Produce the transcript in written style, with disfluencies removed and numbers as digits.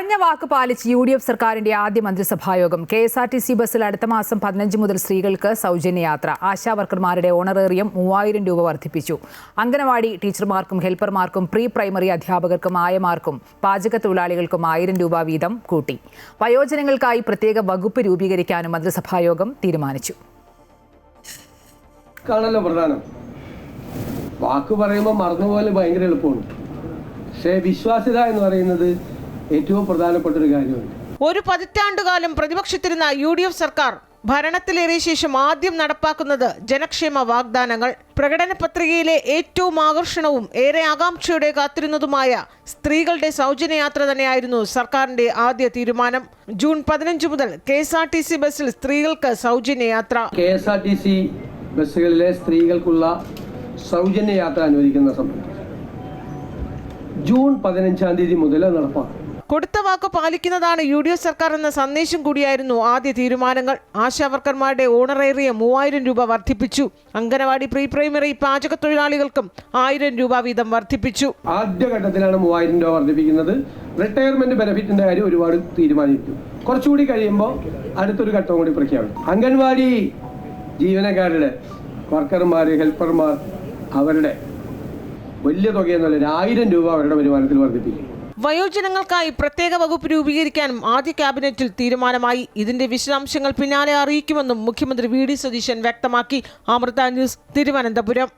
പറഞ്ഞ വാക്ക് പാലിച്ച് UDF സർക്കാരിന്റെ ആദ്യ മന്ത്രിസഭായോഗം. KSRTC ബസ്സിൽ അടുത്ത മാസം 15 മുതൽ സ്ത്രീകൾക്ക് സൗജന്യ യാത്ര. ആശാവർക്കർമാരുടെ ഓണറേറിയം 3000 രൂപ വർദ്ധിപ്പിച്ചു. അംഗനവാടി ടീച്ചർമാർക്കും ഹെൽപ്പർമാർക്കും പ്രീ പ്രൈമറി അധ്യാപകർക്കും ആയമാർക്കും പാചക തൊഴിലാളികൾക്കും 1000 രൂപ വീതം കൂട്ടി. വയോജനങ്ങൾക്കായി പ്രത്യേക വകുപ്പ് രൂപീകരിക്കാനും മന്ത്രിസഭായോഗം തീരുമാനിച്ചു. പ്രധാനം വാക്ക് പറയുമ്പോൾ മറന്നുപോലെ ഭയങ്കര എളുപ്പമാണ്. പക്ഷേ വിശ്വാസ്യത എന്ന് പറയുന്നത് ഏറ്റവും പ്രധാനപ്പെട്ട ഒരു കാര്യമാണ്. ഒരു പതിറ്റാണ്ടുകാലം പ്രതിപക്ഷത്തിരുന്ന UDF സർക്കാർ ഭരണത്തിലേറിയ ശേഷം ആദ്യം നടപ്പാക്കുന്നത് ജനക്ഷേമ വാഗ്ദാനങ്ങൾ. പ്രകടന പത്രികയിലെ ഏറ്റവും ആകർഷണവും ഏറെ ആകാംക്ഷയോടെ കാത്തിരുന്നതുമായ സ്ത്രീകളുടെ സൗജന്യയാത്ര തന്നെയായിരുന്നു സർക്കാരിന്റെ ആദ്യ തീരുമാനം. ജൂൺ 15 മുതൽ KSRTC ബസ്സിൽ സ്ത്രീകൾക്ക് സൗജന്യയാത്ര. KSRTC ബസ്സുകളിലെ സ്ത്രീകൾക്കുള്ള സൗജന്യയാത്ര അനുവദിക്കുന്ന സമയത്ത് ജൂൺ 15-ാം തീയതി മുതൽ നടപ്പാക്കും. കൊടുത്ത വാക്ക് പാലിക്കുന്നതാണ് UDF സർക്കാർ എന്ന സന്ദേശം കൂടിയായിരുന്നു ആദ്യ തീരുമാനങ്ങൾ. ആശാവർക്കർമാരുടെ ഓണറേറിയം 3000 രൂപ വർദ്ധിപ്പിച്ചു. അംഗനവാടി പ്രീ പ്രൈമറി പാചക തൊഴിലാളികൾക്കും 1000 രൂപ വീതം വർദ്ധിപ്പിച്ചു. ആദ്യഘട്ടത്തിലാണ് 3000 രൂപ വർദ്ധിപ്പിക്കുന്നത്. റിട്ടയർമെന്റ് ബെനിഫിറ്റിന്റെ കാര്യം ഒരുപാട് തീരുമാനിക്കും. കുറച്ചുകൂടി കഴിയുമ്പോൾ അടുത്തൊരു ഘട്ടം കൂടി പ്രഖ്യാപിക്കും. അംഗൻവാടി ജീവനക്കാരുടെ വർക്കർമാർ ഹെൽപ്പർമാർ അവരുടെ വലിയ തുകയെന്നുള്ള 1000 രൂപ അവരുടെ വരുമാനത്തിൽ വർദ്ധിപ്പിക്കും. വയോജനങ്ങൾക്കായി പ്രത്യേക വകുപ്പ് രൂപീകരിക്കാനും ആദ്യ ക്യാബിനറ്റിൽ തീരുമാനമായി. ഇതിന്റെ വിശദാംശങ്ങൾ പിന്നാലെ അറിയിക്കുമെന്നും മുഖ്യമന്ത്രി VD സതീശൻ വ്യക്തമാക്കി. അമൃത ന്യൂസ്, തിരുവനന്തപുരം.